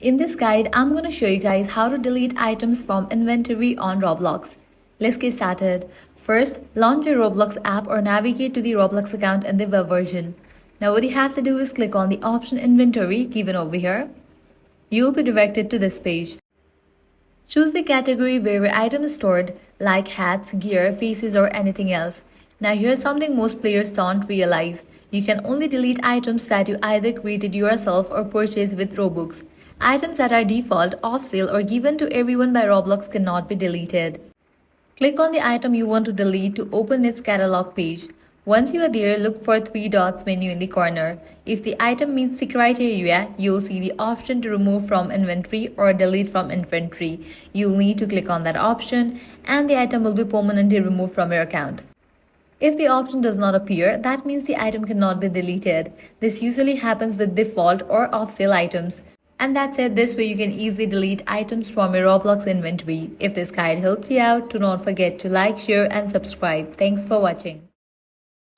In this guide, I'm going to show you guys how to delete items from inventory on Roblox. Let's get started. First, launch your Roblox app or navigate to the Roblox account in the web version. Now what you have to do is click on the option inventory given over here. You will be directed to this page. Choose the category where your item is stored, like hats, gear, faces, or anything else. Now here's something most players don't realize. You can only delete items that you either created yourself or purchased with Robux. Items that are default, off sale, or given to everyone by Roblox cannot be deleted. Click on the item you want to delete to open its catalog page. Once you are there, look for 3 dots menu in the corner. If the item meets the criteria, you'll see the option to remove from inventory or delete from inventory. You'll need to click on that option and the item will be permanently removed from your account. If the option does not appear, that means the item cannot be deleted. This usually happens with default or off-sale items. And that's it. This way you can easily delete items from your Roblox inventory. If this guide helped you out, do not forget to like, share and subscribe. Thanks for watching.